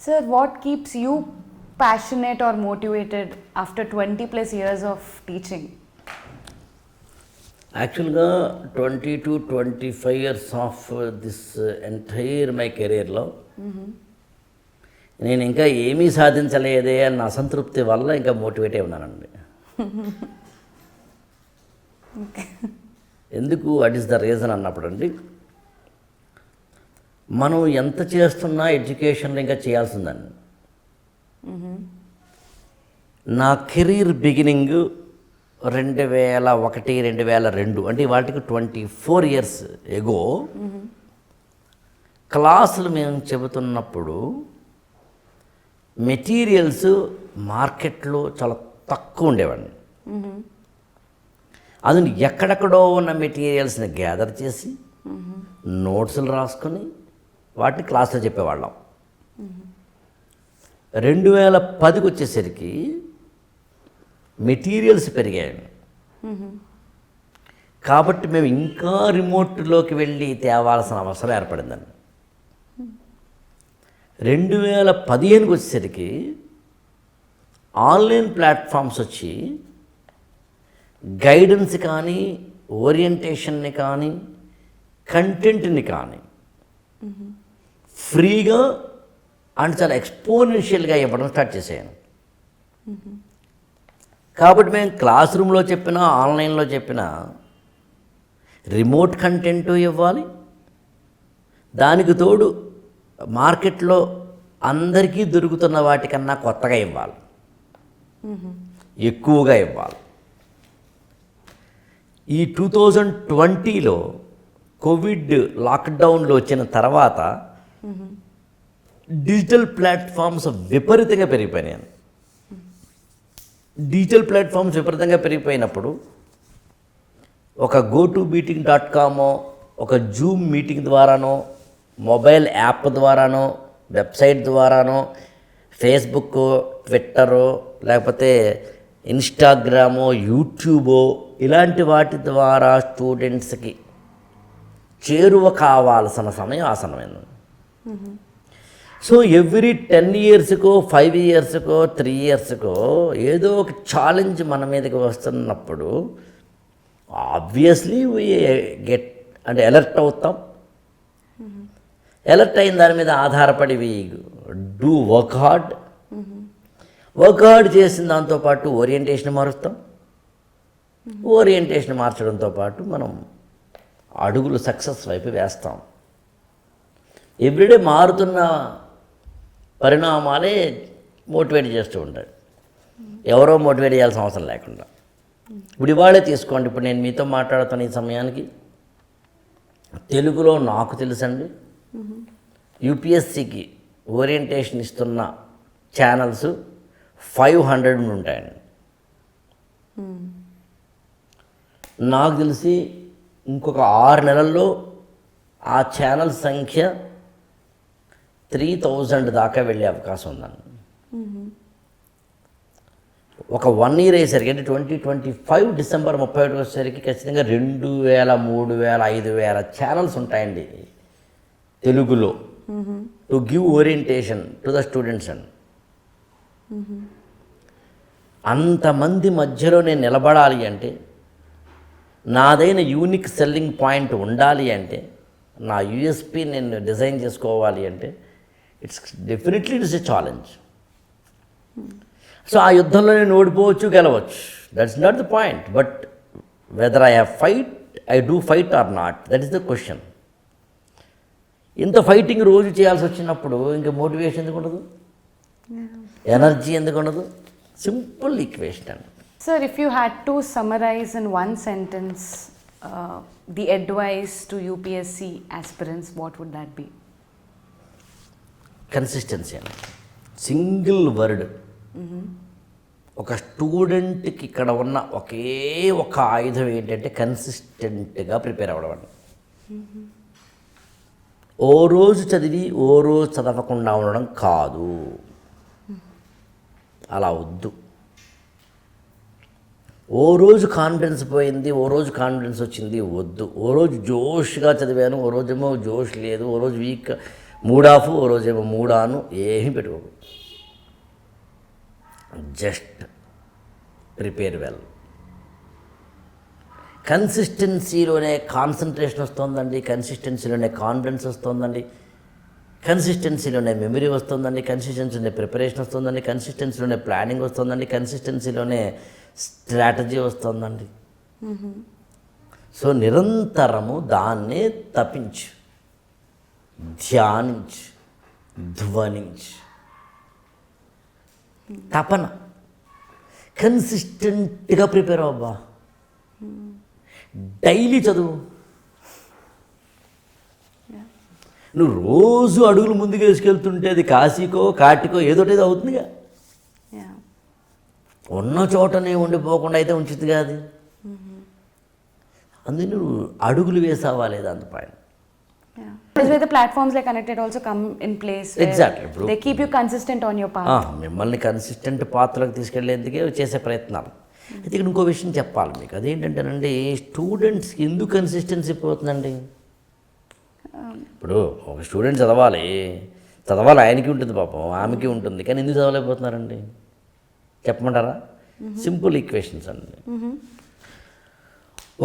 Sir, what keeps you passionate or motivated after 20 plus years of teaching? యాక్చువల్గా 20 to 25 years of this entire my కెరీర్లో నేను ఇంకా ఏమీ సాధించలేదే అన్న అసంతృప్తి వల్ల ఇంకా మోటివేట్ అయి ఉన్నానండి. ఎందుకు వాట్ ఈస్ ద రీజన్ అన్నప్పుడు అండి, మనం ఎంత చేస్తున్నా ఎడ్యుకేషన్లో ఇంకా చేయాల్సిందండి. నా కెరీర్ బిగినింగ్ 2001, 2002 అంటే వాటికి 24 years ఎగో క్లాసులు మేము చెబుతున్నప్పుడు మెటీరియల్స్ మార్కెట్లో చాలా తక్కువ ఉండేవాడిని. అది ఎక్కడెక్కడో ఉన్న మెటీరియల్స్ని గ్యాదర్ చేసి నోట్స్లు రాసుకొని వాటిని క్లాసులో చెప్పేవాళ్ళం. 2010కి వచ్చేసరికి మెటీరియల్స్ పెరిగాయి కాబట్టి మేము ఇంకా రిమోట్లోకి వెళ్ళి తేవాల్సిన అవసరం ఏర్పడిందండి. 2015కి వచ్చేసరికి ఆన్లైన్ ప్లాట్ఫామ్స్ వచ్చి గైడెన్స్ కానీ ఓరియంటేషన్ని కానీ కంటెంట్ని కానీ ఫ్రీగా అండ్ చాలా ఎక్స్పోనెన్షియల్గా ఇవ్వడం స్టార్ట్ చేశాను. కాబట్టి మేము క్లాస్ రూమ్లో చెప్పినా ఆన్లైన్లో చెప్పినా రిమోట్ కంటెంట్ ఇవ్వాలి, దానికి తోడు మార్కెట్లో అందరికీ దొరుకుతున్న వాటికన్నా కొత్తగా ఇవ్వాలి, ఎక్కువగా ఇవ్వాలి. ఈ 2020లో కోవిడ్ లాక్డౌన్లో వచ్చిన తర్వాత డిజిటల్ ప్లాట్ఫామ్స్ విపరీతంగా పెరిగిపోయినాయి. డిజిటల్ ప్లాట్ఫామ్స్ విపరీతంగా పెరిగిపోయినప్పుడు ఒక GoToMeeting.com, ఒక జూమ్ మీటింగ్ ద్వారానో, మొబైల్ యాప్ ద్వారానో, వెబ్సైట్ ద్వారానో, ఫేస్బుక్, ట్విట్టరో, లేకపోతే ఇన్స్టాగ్రామో, యూట్యూబో ఇలాంటి వాటి ద్వారా స్టూడెంట్స్కి చేరువ కావాల్సిన సమయం ఆసనమైంది. సో ఎవ్రీ 10 yearsకో 5 yearsకో 3 yearsకో ఏదో ఒక ఛాలెంజ్ మన మీదకి వస్తున్నప్పుడు ఆబ్వియస్లీ గెట్ అంటే అలర్ట్ అవుతాం. అలర్ట్ అయిన దాని మీద ఆధారపడి do work hard. Work hard చేసిన దాంతోపాటు ఓరియంటేషన్ మారుస్తాం. ఓరియంటేషన్ మార్చడంతో పాటు మనం అడుగులు సక్సెస్ వైపు వేస్తాం. ఎవ్రీడే మారుతున్న పరిణామాలే మోటివేట్ చేస్తూ ఉంటాయి, ఎవరో మోటివేట్ చేయాల్సిన అవసరం లేకుండా. ఇప్పుడు ఇవాళే తీసుకోండి, ఇప్పుడు నేను మీతో మాట్లాడుతున్న ఈ సమయానికి తెలుగులో నాకు తెలుసండి యూపీఎస్సికి ఓరియంటేషన్ ఇస్తున్న ఛానల్స్ 500 ఉంటాయండి. నాకు తెలిసి ఇంకొక 6 నెలల్లో ఆ ఛానల్ సంఖ్య 3000 దాకా వెళ్ళే అవకాశం ఉందండి. ఒక 1 year అయ్యేసరికి అంటే 2025 డిసెంబర్ 31 వచ్చేసరికి ఖచ్చితంగా 2000, 3000, 5000 ఛానల్స్ ఉంటాయండి తెలుగులో to give orientation to the students అండి. అంతమంది మధ్యలో నేను నిలబడాలి అంటే, నాదైన యూనిక్ సెల్లింగ్ పాయింట్ ఉండాలి అంటే, నా యూఎస్పీ నేను డిజైన్ చేసుకోవాలి అంటే definitely it's a challenge. So ఆ యుద్ధంలో నేను ఓడిపోవచ్చు, గెలవచ్చు, that's not the point. But whether I do fight or not, that is the question. ఇంత ఫైటింగ్ రోజు చేయాల్సి వచ్చినప్పుడు ఇంకా మోటివేషన్ ఎందుకు ఉండదు, ఎనర్జీ ఎందుకు ఉండదు? సింపుల్ ఈక్వేషన్ అండి. Sir, if you had to summarize in one sentence the advice to UPSC aspirants, what would that be? Consistency అండి, సింగిల్ వర్డ్. ఒక స్టూడెంట్కి ఇక్కడ ఉన్న ఒకే ఒక ఆయుధం ఏంటంటే కన్సిస్టెంట్గా ప్రిపేర్ అవ్వడం అండి. ఓ రోజు చదివి ఓ రోజు చదవకుండా ఉండడం కాదు, అలా వద్దు. ఓ రోజు కాన్ఫిడెన్స్ పోయింది, ఓ రోజు కాన్ఫిడెన్స్ వచ్చింది, వద్దు. ఓ రోజు జోష్గా చదివాను, ఓ రోజేమో జోష్ లేదు, ఓ రోజు వీక్ మూడ్ ఆఫ్, ఓ రోజేమో మూడ్ ఆన్, ఏమీ పెట్టుకోకు. Just prepare well. కన్సిస్టెన్సీలోనే కాన్సన్ట్రేషన్ వస్తుందండి, కన్సిస్టెన్సీలోనే కాన్ఫిడెన్స్ వస్తుందండి, కన్సిస్టెన్సీలోనే మెమరీ వస్తుందండి, కన్సిస్టెన్సీలోనే ప్రిపరేషన్ వస్తుందండి, కన్సిస్టెన్సీలోనే ప్లానింగ్ వస్తుందండి, కన్సిస్టెన్సీలోనే స్ట్రాటజీ వస్తుందండి. సో నిరంతరము దాన్నే తపించు, ధ్యానించు, ధ్వనించు. తపన కన్సిస్టెంట్గా ప్రిపేర్ అవ్వబ్బా. డైలీ చదువు. నువ్వు రోజు అడుగులు ముందుకు వేసుకెళ్తుంటే అది కాశీకో కాటికో ఏదోటేదో అవుతుందిగా. ఉన్న చోటనే ఉండిపోకుండా అయితే ఉంచుతుందిగా అది. అందుకే నువ్వు అడుగులు వేసావా లేదా అంత పైన. Is where the platforms like Connected also come in place. Exactly. They keep you consistent on your path. మిమ్మల్ని కన్సిస్టెంట్ పాత్రలకు తీసుకెళ్లేందుకే చేసే ప్రయత్నాలు. అయితే ఇక్కడ ఇంకో విషయం చెప్పాలి మీకు. అదేంటంటేనండి, స్టూడెంట్స్కి ఎందుకు కన్సిస్టెన్సీ పోతుందండి? ఇప్పుడు ఒక స్టూడెంట్ చదవాలి, ఆయనకి ఉంటుంది పాపం, ఆమెకి ఉంటుంది, కానీ ఎందుకు చదవలేకపోతున్నారండి చెప్పమంటారా? సింపుల్ ఈక్వేషన్స్ అండి.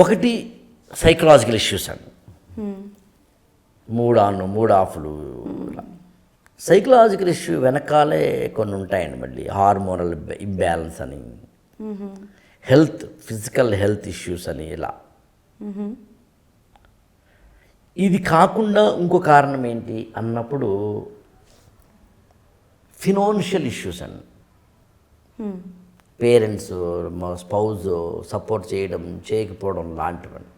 ఒకటి సైకలాజికల్ ఇష్యూస్ అండి, మూడ్ ఆన్ మూడ్ ఆఫ్లు. సైకలాజికల్ ఇష్యూ వెనకాలే కొన్ని ఉంటాయండి. మళ్ళీ హార్మోనల్ ఇంబ్యాలెన్స్ అని, హెల్త్ ఫిజికల్ హెల్త్ ఇష్యూస్ అని, ఇలా. ఇది కాకుండా ఇంకో కారణం ఏంటి అన్నప్పుడు ఫినాన్షియల్ ఇష్యూస్ అండి. పేరెంట్స్, మా స్పౌజ్ సపోర్ట్ చేయడం చేయకపోవడం లాంటివన్నీ.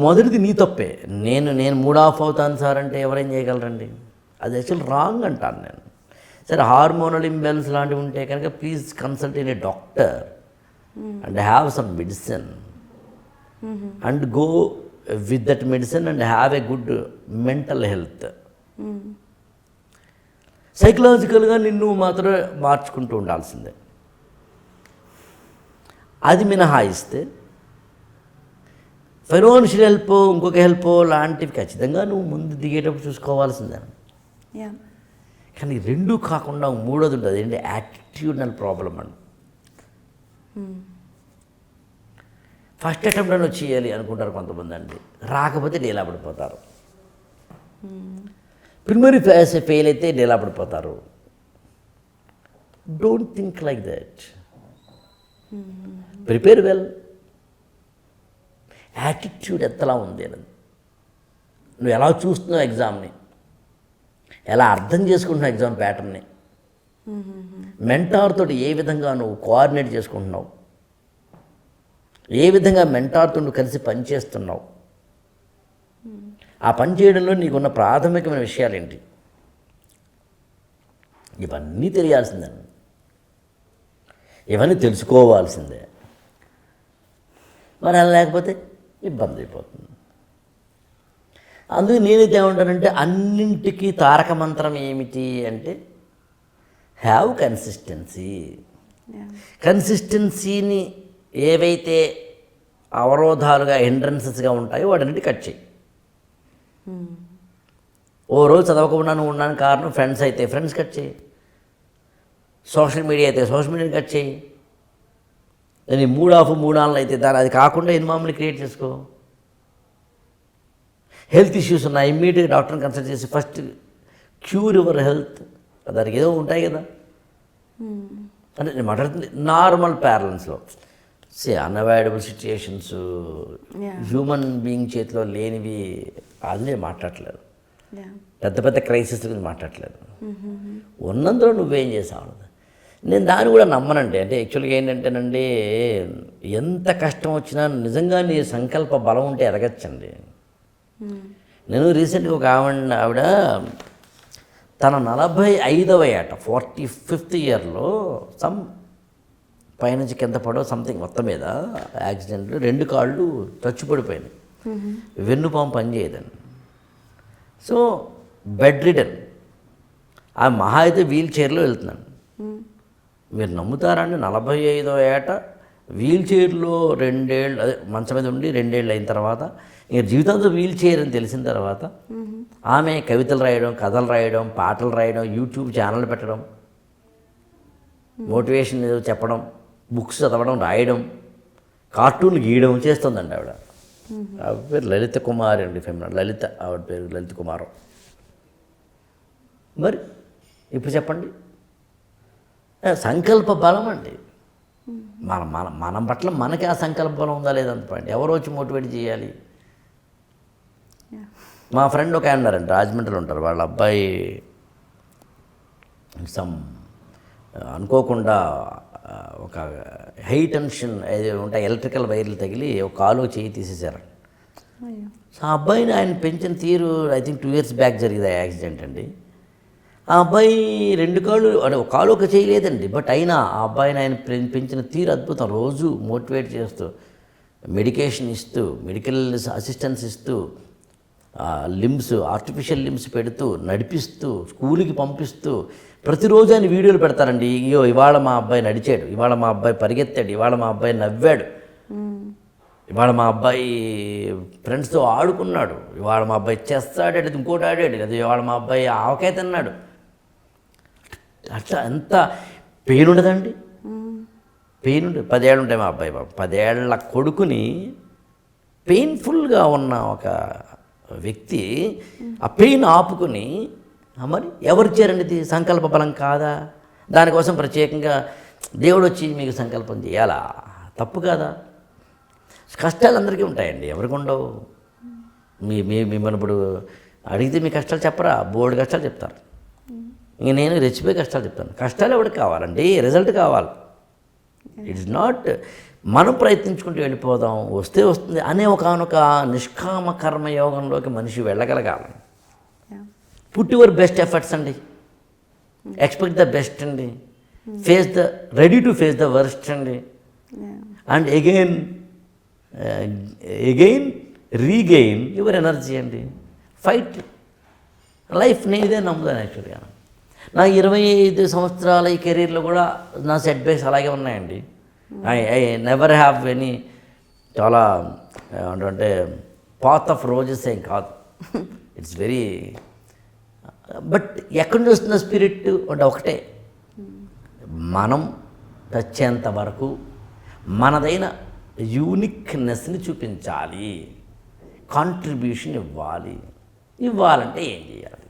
మొదటిది నీ తప్పే. నేను మూడ్ ఆఫ్ అవుతాను సార్ అంటే ఎవరేం చేయగలరండి? అది యాక్చువల్ రాంగ్ అంటాను నేను. సరే, హార్మోనల్ ఇంబ్యాలెన్స్ లాంటివి ఉంటే కనుక please consult in a doctor and have some medicine and go with that medicine and have a good mental health. సైకలాజికల్గా నిన్ను మాత్రమే మార్చుకుంటూ ఉండాల్సిందే. అది మినహాయిస్తే ఫైనాన్షియల్ హెల్ప్, ఇంకొక హెల్ప్ లాంటివి ఖచ్చితంగా నువ్వు ముందు దిగేటప్పుడు చూసుకోవాల్సిందే. కానీ రెండూ కాకుండా మూడోది ఉంటుంది, ఏంటి? యాటిట్యూడనల్ ప్రాబ్లం అండి. ఫస్ట్ అటెంప్ట్లో చేయాలి అనుకుంటారు కొంతమంది అండి, రాకపోతే డీలా పడిపోతారు. ప్రిమరీ ఫేజ్ ఫెయిల్ అయితే డీలా పడిపోతారు. Don't think like that. Prepare well. Attitude ఎంతలా ఉంది అని, నువ్వు ఎలా చూస్తున్నావు ఎగ్జామ్ని, ఎలా అర్థం చేసుకుంటున్నావు ఎగ్జామ్ ప్యాటర్న్ని, మెంటార్ తోటి ఏ విధంగా నువ్వు కోఆర్డినేట్ చేసుకుంటున్నావు, ఏ విధంగా మెంటార్తో నువ్వు కలిసి పనిచేస్తున్నావు, ఆ పని చేయడంలో నీకున్న ప్రాథమికమైన విషయాలు ఏంటి, ఇవన్నీ తెలియాల్సిందే, ఇవన్నీ తెలుసుకోవాల్సిందే. మరి అలా లేకపోతే ఇబ్బంది అయిపోతుంది. అందుకు నేనైతే ఏమంటానంటే, అన్నింటికీ తారక మంత్రం ఏమిటి అంటే హ్యావ్ కన్సిస్టెన్సీ. కన్సిస్టెన్సీని ఏవైతే అవరోధాలుగా హిండ్రన్సెస్గా ఉంటాయో వాటన్నిటి కట్ చేయి. ఓ రోజు చదవకుండా నువ్వు ఉన్నాను కారణం ఫ్రెండ్స్ అయితే ఫ్రెండ్స్ కట్ చేయి, సోషల్ మీడియా అయితే సోషల్ మీడియాని కట్ చేయి, దాన్ని మూడ్ ఆఫ్ మూడ్ ఆన్లు అయితే దాని అది కాకుండా ఎన్వాల్వ్మెంట్ క్రియేట్ చేసుకో. హెల్త్ ఇష్యూస్ ఉన్నాయి, ఇమ్మీడియట్గా డాక్టర్ని కన్సల్ట్ చేసి ఫస్ట్ క్యూర్ యువర్ హెల్త్. దానికి ఏదో ఉంటాయి కదా, అంటే నేను మాట్లాడుతుంది నార్మల్ ప్యారలెన్స్లో. అన్అవాయిడబుల్ సిచ్యుయేషన్స్, హ్యూమన్ బీయింగ్ చేతిలో లేనివి, అది నేను మాట్లాడట్లేదు. పెద్ద పెద్ద క్రైసిస్ గురించి మాట్లాడట్లేదు. ఉన్నందులో నువ్వేం చేసావు, నేను దాన్ని కూడా నమ్మనండి. అంటే యాక్చువల్గా ఏంటంటేనండి, ఎంత కష్టం వచ్చినా నిజంగా నీ సంకల్ప బలం ఉంటే ఎదగచ్చండి. నేను రీసెంట్గా ఒక ఆవిడ తన 45వ ఏట 45th ఇయర్లో సమ్ పైనుంచి కింద పడో సంథింగ్ మొత్తం మీద యాక్సిడెంట్, 2 కాళ్ళు చచ్చుపడిపోయినాయి, వెన్నుపాము పనిచేయదండి. సో బెడ్ రిడన్, ఆ మహా అయితే వీల్ చైర్లో వెళ్తున్నాను. మీరు నమ్ముతారండి 45వ ఏట వీల్ చైర్లో 2 ఏళ్ళు అదే మంచం మీద ఉండి 2 ఏళ్ళు అయిన తర్వాత ఇంక జీవితంతో వీల్ చైర్ అని తెలిసిన తర్వాత ఆమె కవితలు రాయడం, కథలు రాయడం, పాటలు రాయడం, యూట్యూబ్ ఛానల్ పెట్టడం, మోటివేషన్ ఏదో చెప్పడం, బుక్స్ చదవడం, రాయడం, కార్టూన్లు గీయడం చేస్తుందండి ఆవిడ. ఆవిడ పేరు లలిత కుమారి అండి, ఫెమినన్ లలిత, ఆవిడ పేరు లలిత కుమారం. మరి ఇప్పుడు చెప్పండి, సంకల్ప బలం అండి. మనం పట్ల మనకి ఆ సంకల్ప బలం ఉందా లేదంటే ఎవరు వచ్చి మోటివేట్ చేయాలి? మా ఫ్రెండ్ ఒక ఆయన ఉన్నారండి, రాజమండ్రిలో ఉంటారు. వాళ్ళ అబ్బాయి అనుకోకుండా ఒక హై టెన్షన్ ఉంటాయి ఎలక్ట్రికల్ వైర్లు తగిలి ఒక కాలు చేయి తీసేశారు. సో ఆ అబ్బాయిని ఆయన పెంచిన తీరు ఐ థింక్ 2 years బ్యాక్ జరిగింది ఆ యాక్సిడెంట్ అండి. ఆ అబ్బాయి 2 కాళ్ళు అంటే ఒక కాలు ఒక చేయలేదండి, బట్ అయినా ఆ అబ్బాయిని ఆయన పెంచిన తీరు అద్భుతం. రోజు మోటివేట్ చేస్తూ, మెడికేషన్ ఇస్తూ, మెడికల్ అసిస్టెన్స్ ఇస్తూ, ఆర్టిఫిషియల్ లిమ్స్ పెడుతూ, నడిపిస్తూ, స్కూల్కి పంపిస్తూ, ప్రతిరోజు ఆయన వీడియోలు పెడతారండి. అయ్యో ఇవాళ మా అబ్బాయి నడిచాడు, ఇవాళ మా అబ్బాయి పరిగెత్తాడు, ఇవాళ మా అబ్బాయి నవ్వాడు, ఇవాళ మా అబ్బాయి ఫ్రెండ్స్తో ఆడుకున్నాడు, ఇవాళ మా అబ్బాయి చెస్ ఆడాడు, ఇంకోటి ఆడాడు, అది ఇవాళ మా అబ్బాయి ఆవకాయ తిన్నాడు. అట్లా ఎంత పెయిన్ ఉండదండి, పెయిన్ ఉంటుంది. 10 ఏళ్ళు ఉంటాయి మా అబ్బాయి బాబు. 10 ఏళ్ల కొడుకుని పెయిన్ఫుల్గా ఉన్న ఒక వ్యక్తి ఆ పెయిన్ ఆపుకుని, మరి ఎవరు ఇచ్చారండి ఇది? సంకల్ప బలం కాదా? దానికోసం ప్రత్యేకంగా దేవుడు వచ్చి మీకు సంకల్పం చేయాలా? తప్పు కాదా? కష్టాలు అందరికీ ఉంటాయండి, ఎవరికి ఉండవు? మిమ్మల్ని ఇప్పుడు అడిగితే మీ కష్టాలు చెప్పరా? బోర్డు కష్టాలు చెప్తారు. ఇంక నేను రెచ్చిపోయి కష్టాలు చెప్తాను. కష్టాలు ఎవరికి కావాలండి? రిజల్ట్ కావాలి. ఇట్స్ నాట్ మనం ప్రయత్నించుకుంటూ వెళ్ళిపోదాం, వస్తే వస్తుంది అనే ఒకనొక నిష్కామ కర్మయోగంలోకి మనిషి వెళ్ళగలగాలి. పుట్ యువర్ బెస్ట్ ఎఫర్ట్స్ అండి, ఎక్స్పెక్ట్ ద బెస్ట్ అండి, ready to face the worst అండి, and again regain your energy అండి. Fight life. నేను ఇదే నమ్ముతాను యాక్చువల్గా. నా 25 సంవత్సరాల ఈ కెరీర్లో కూడా నా సెట్ బ్యాక్స్ అలాగే ఉన్నాయండి. ఐ నెవర్ హ్యావ్ ఎనీ చాలా అంటే పాత్ ఆఫ్ రోజెస్ ఏం కాదు. ఇట్స్ వెరీ బట్ ఎక్కడి నుంచి వస్తున్న స్పిరిట్ అంటే ఒకటే, మనం తెచ్చేంత వరకు మనదైన యూనిక్నెస్ని చూపించాలి, కాంట్రిబ్యూషన్ ఇవ్వాలి. ఇవ్వాలంటే ఏం చేయాలి?